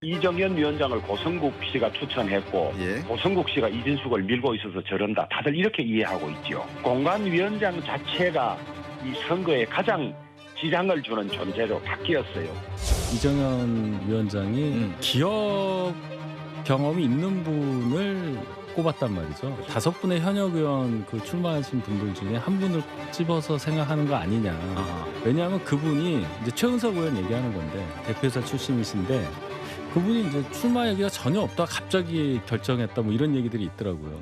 이정현 위원장을 고성국 씨가 추천했고 예. 고성국 씨가 이진숙을 밀고 있어서 저런다. 다들 이렇게 이해하고 있죠. 공관위원장 자체가 이 선거에 가장 지장을 주는 존재로 바뀌었어요. 이정현 위원장이 기업 경험이 있는 분을 꼽았단 말이죠. 5분의 현역 의원 출마하신 분들 중에 한 분을 꼭 집어서 생각하는 거 아니냐. 왜냐하면 그분이 이제 최은석 의원 얘기하는 건데 대표이사 출신이신데 그분이 이제 출마 얘기가 전혀 없다가 갑자기 결정했다 뭐 이런 얘기들이 있더라고요.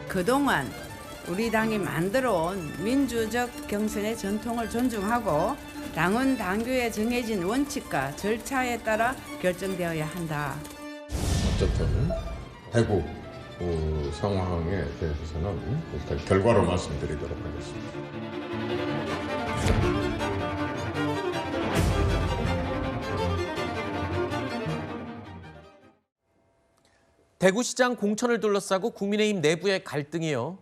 그동안 우리 당이 만들어온 민주적 경선의 전통을 존중하고 당은 당규에 정해진 원칙과 절차에 따라 결정되어야 한다. 어쨌든 대구 상황에 대해서는 일단 결과로 말씀드리도록 하겠습니다. 대구시장 공천을 둘러싸고 국민의힘 내부의 갈등이요.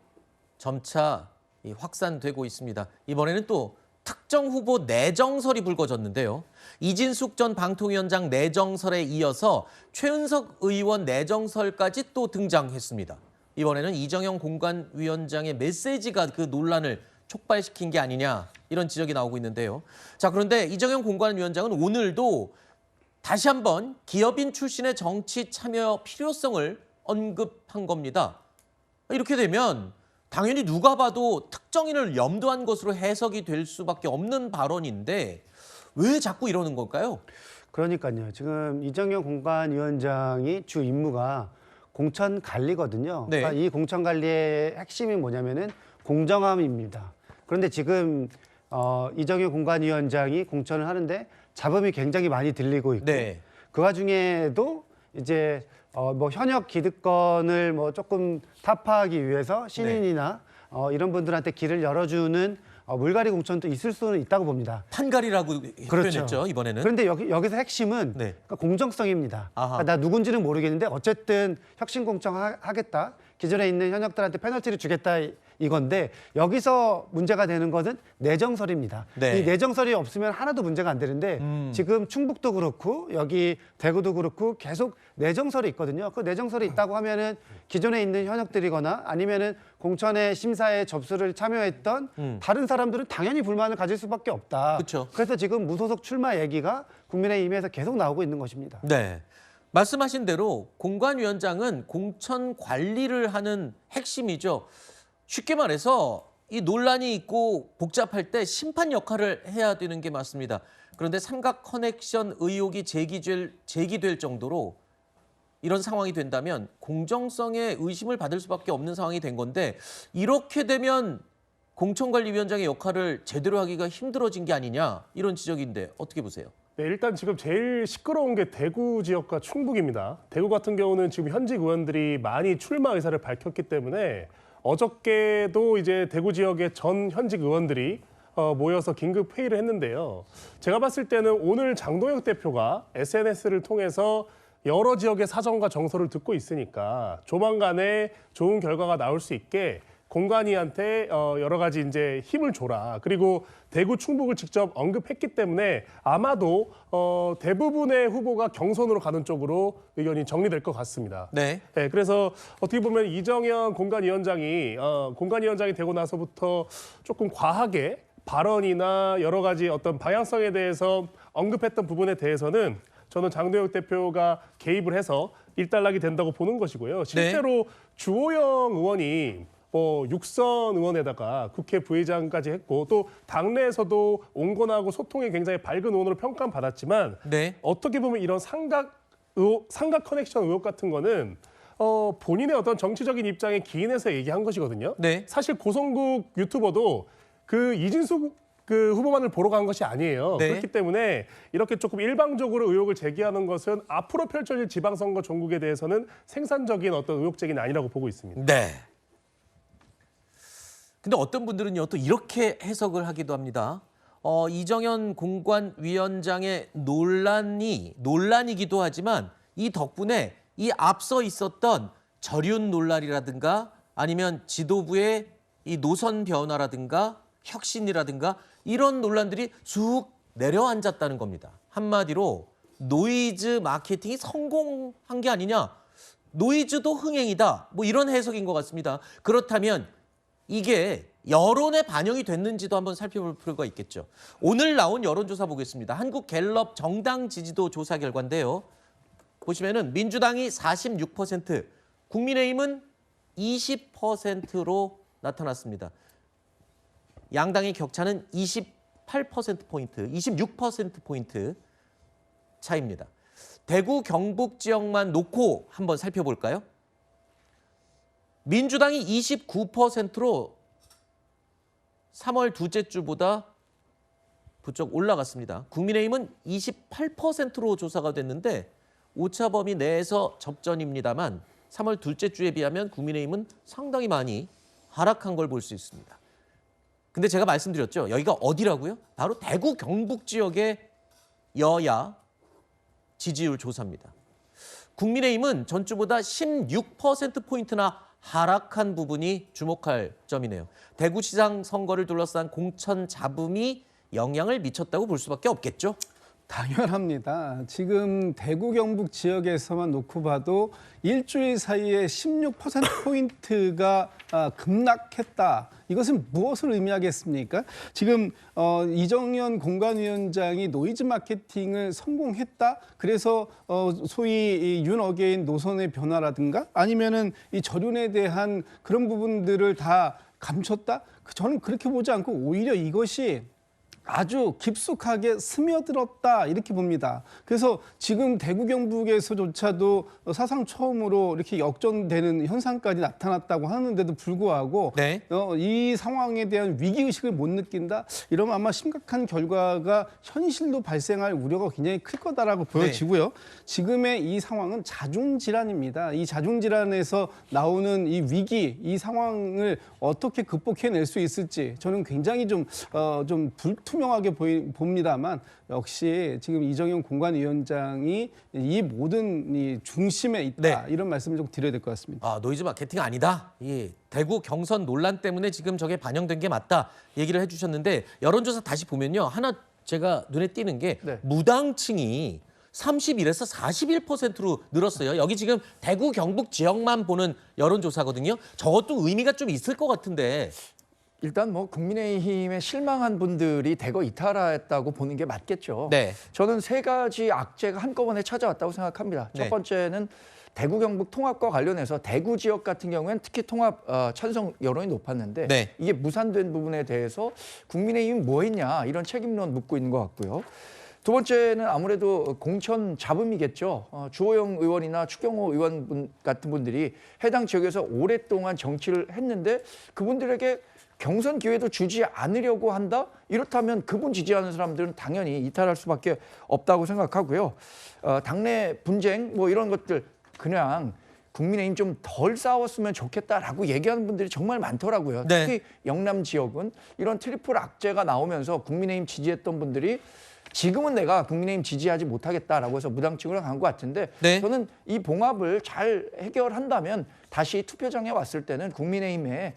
점차 확산되고 있습니다. 이번에는 또 특정 후보 내정설이 불거졌는데요. 이진숙 전 방통위원장 내정설에 이어서 최은석 의원 내정설까지 또 등장했습니다. 이번에는 이정현 공관위원장의 메시지가 그 논란을 촉발시킨 게 아니냐 이런 지적이 나오고 있는데요. 자, 그런데 이정현 공관위원장은 오늘도 다시 한번 기업인 출신의 정치 참여 필요성을 언급한 겁니다. 이렇게 되면 당연히 누가 봐도 특정인을 염두한 것으로 해석이 될 수밖에 없는 발언인데 왜 자꾸 이러는 걸까요? 그러니까요. 지금 이정현 공관위원장이 주 임무가 공천 관리거든요. 네. 그러니까 이 공천 관리의 핵심이 뭐냐면은 공정함입니다. 그런데 지금 이정현 공관위원장이 공천을 하는데 잡음이 굉장히 많이 들리고 있고 네. 그 와중에도 이제 뭐 현역 기득권을 뭐 조금 타파하기 위해서 신인이나 이런 분들한테 길을 열어주는 물갈이 공천도 있을 수는 있다고 봅니다. 판갈이라고 그렇죠. 표현했죠, 이번에는. 그런데 여기서 핵심은 네. 그러니까 공정성입니다. 아하. 그러니까 나 누군지는 모르겠는데 어쨌든 혁신 공천하겠다. 기존에 있는 현역들한테 페널티를 주겠다 이건데 여기서 문제가 되는 것은 내정설입니다. 네. 이 내정설이 없으면 하나도 문제가 안 되는데 지금 충북도 그렇고 여기 대구도 그렇고 계속 내정설이 있거든요. 그 내정설이 있다고 하면은 기존에 있는 현역들이거나 아니면은 공천의 심사에 접수를 참여했던 다른 사람들은 당연히 불만을 가질 수밖에 없다. 그쵸. 그래서 지금 무소속 출마 얘기가 국민의힘에서 계속 나오고 있는 것입니다. 네. 말씀하신 대로 공관위원장은 공천 관리를 하는 핵심이죠. 쉽게 말해서 이 논란이 있고 복잡할 때 심판 역할을 해야 되는 게 맞습니다. 그런데 삼각 커넥션 의혹이 제기될 정도로 이런 상황이 된다면 공정성에 의심을 받을 수밖에 없는 상황이 된 건데 이렇게 되면 공천관리위원장의 역할을 제대로 하기가 힘들어진 게 아니냐 이런 지적인데 어떻게 보세요? 네, 일단 지금 제일 시끄러운 게 대구 지역과 충북입니다. 대구 같은 경우는 지금 현직 의원들이 많이 출마 의사를 밝혔기 때문에 어저께도 이제 대구 지역의 전 현직 의원들이 모여서 긴급 회의를 했는데요. 제가 봤을 때는 오늘 장동혁 대표가 SNS를 통해서 여러 지역의 사정과 정서를 듣고 있으니까 조만간에 좋은 결과가 나올 수 있게 공관위한테 여러 가지 이제 힘을 줘라. 그리고 대구 충북을 직접 언급했기 때문에 아마도 대부분의 후보가 경선으로 가는 쪽으로 의견이 정리될 것 같습니다. 네. 네, 그래서 어떻게 보면 이정현 공관위원장이 공관위원장이 되고 나서부터 조금 과하게 발언이나 여러 가지 어떤 방향성에 대해서 언급했던 부분에 대해서는 저는 장동혁 대표가 개입을 해서 일단락이 된다고 보는 것이고요. 실제로 주호영 의원이 육선 의원에다가 국회 부의장까지 했고 또 당내에서도 온건하고 소통이 굉장히 밝은 의원으로 평가받았지만 네. 어떻게 보면 이런 삼각 커넥션 의혹 같은 거는 본인의 어떤 정치적인 입장에 기인해서 얘기한 것이거든요. 네. 사실 고성국 유튜버도 그 이진숙 그 후보만을 보러 간 것이 아니에요. 네. 그렇기 때문에 이렇게 조금 일방적으로 의혹을 제기하는 것은 앞으로 펼쳐질 지방선거 종국에 대해서는 생산적인 어떤 의혹 제기는 아니라고 보고 있습니다. 네. 근데 어떤 분들은요 또 이렇게 해석을 하기도 합니다. 이정현 공관위원장의 논란이기도 하지만 이 덕분에 이 앞서 있었던 저륜 논란이라든가 아니면 지도부의 이 노선 변화라든가 혁신이라든가 이런 논란들이 쑥 내려앉았다는 겁니다. 한마디로 노이즈 마케팅이 성공한 게 아니냐, 노이즈도 흥행이다, 뭐 이런 해석인 것 같습니다. 그렇다면 이게 여론에 반영이 됐는지도 한번 살펴볼 필요가 있겠죠. 오늘 나온 여론조사 보겠습니다. 한국갤럽 정당 지지도 조사 결과인데요. 보시면은 민주당이 46%, 국민의힘은 20%로 나타났습니다. 양당의 격차는 28%포인트, 26%포인트 차이입니다. 대구, 경북 지역만 놓고 한번 살펴볼까요? 민주당이 29%로 3월 둘째 주보다 부쩍 올라갔습니다. 국민의힘은 28%로 조사가 됐는데 오차범위 내에서 접전입니다만 3월 둘째 주에 비하면 국민의힘은 상당히 많이 하락한 걸 볼 수 있습니다. 근데 제가 말씀드렸죠. 여기가 어디라고요? 바로 대구, 경북 지역의 여야 지지율 조사입니다. 국민의힘은 전주보다 16%포인트나 하락한 부분이 주목할 점이네요. 대구시장 선거를 둘러싼 공천 잡음이 영향을 미쳤다고 볼 수밖에 없겠죠? 당연합니다. 지금 대구 경북 지역에서만 놓고 봐도 일주일 사이에 16%포인트가 급락했다. 이것은 무엇을 의미하겠습니까? 지금 이정현 공관위원장이 노이즈 마케팅을 성공했다. 그래서 소위 윤 어게인 노선의 변화라든가 아니면은 이 저륜에 대한 그런 부분들을 다 감췄다. 저는 그렇게 보지 않고 오히려 이것이 아주 깊숙하게 스며들었다 이렇게 봅니다. 그래서 지금 대구 경북에서조차도 사상 처음으로 이렇게 역전되는 현상까지 나타났다고 하는데도 불구하고 네. 이 상황에 대한 위기의식을 못 느낀다? 이러면 아마 심각한 결과가 현실로 발생할 우려가 굉장히 클 거다라고 보여지고요. 지금의 이 상황은 자중질환입니다. 이 자중질환에서 나오는 이 위기, 이 상황을 어떻게 극복해낼 수 있을지 저는 굉장히 좀 불투명하게 봅니다만 역시 지금 이정현 공관위원장이 이 모든 이 중심에 있다. 네. 이런 말씀을 좀 드려야 될 것 같습니다. 노이즈 마케팅 아니다. 대구 경선 논란 때문에 지금 저게 반영된 게 맞다 얘기를 해주셨는데 여론조사 다시 보면요. 하나 제가 눈에 띄는 게 네. 무당층이 31에서 41%로 늘었어요. 여기 지금 대구 경북 지역만 보는 여론조사거든요. 저것도 의미가 좀 있을 것 같은데. 일단 뭐 국민의힘에 실망한 분들이 대거 이탈했다고 보는 게 맞겠죠. 네. 저는 세 가지 악재가 한꺼번에 찾아왔다고 생각합니다. 네. 첫 번째는 대구 경북 통합과 관련해서 대구 지역 같은 경우에는 특히 통합 찬성 여론이 높았는데 네. 이게 무산된 부분에 대해서 국민의힘이 뭐 했냐 이런 책임론 묻고 있는 것 같고요. 두 번째는 아무래도 공천 잡음이겠죠. 주호영 의원이나 추경호 의원 같은 분들이 해당 지역에서 오랫동안 정치를 했는데 그분들에게 경선 기회도 주지 않으려고 한다? 이렇다면 그분 지지하는 사람들은 당연히 이탈할 수밖에 없다고 생각하고요. 당내 분쟁 뭐 이런 것들 그냥 국민의힘 좀 덜 싸웠으면 좋겠다라고 얘기하는 분들이 정말 많더라고요. 네. 특히 영남 지역은 이런 트리플 악재가 나오면서 국민의힘 지지했던 분들이 지금은 내가 국민의힘 지지하지 못하겠다라고 해서 무당층으로 간 것 같은데 네. 저는 이 봉합을 잘 해결한다면 다시 투표장에 왔을 때는 국민의힘에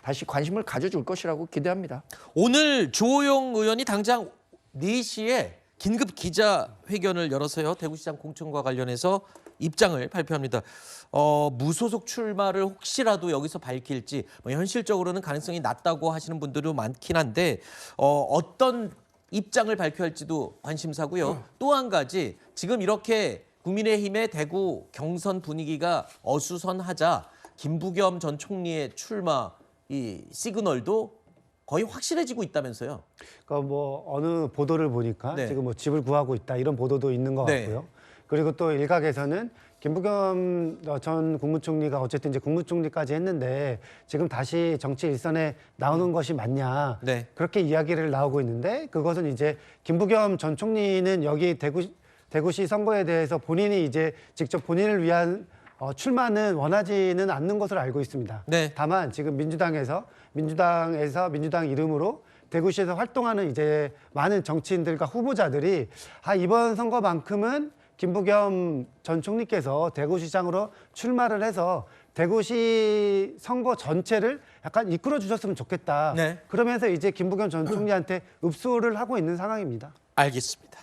다시 관심을 가져줄 것이라고 기대합니다. 오늘 주호영 의원이 당장 4시에 긴급 기자회견을 열어서요. 대구시장 공천과 관련해서 입장을 발표합니다. 무소속 출마를 혹시라도 여기서 밝힐지 현실적으로는 가능성이 낮다고 하시는 분들도 많긴 한데 어떤 입장을 발표할지도 관심사고요. 또 한 가지 지금 이렇게 국민의힘의 대구 경선 분위기가 어수선하자 김부겸 전 총리의 출마 이 시그널도 거의 확실해지고 있다면서요. 그러니까 뭐 어느 보도를 보니까 네. 지금 뭐 집을 구하고 있다 이런 보도도 있는 것 네. 같고요. 그리고 또 일각에서는 김부겸 전 국무총리가 어쨌든 이제 국무총리까지 했는데 지금 다시 정치 일선에 나오는 것이 맞냐 네. 그렇게 이야기를 나오고 있는데 그것은 이제 김부겸 전 총리는 여기 대구시 선거에 대해서 본인이 이제 직접 본인을 위한 출마는 원하지는 않는 것으로 알고 있습니다. 네. 다만 지금 민주당 이름으로 대구시에서 활동하는 이제 많은 정치인들과 후보자들이 이번 선거만큼은 김부겸 전 총리께서 대구시장으로 출마를 해서 대구시 선거 전체를 약간 이끌어 주셨으면 좋겠다. 네. 그러면서 이제 김부겸 전 총리한테 읍소를 하고 있는 상황입니다. 알겠습니다.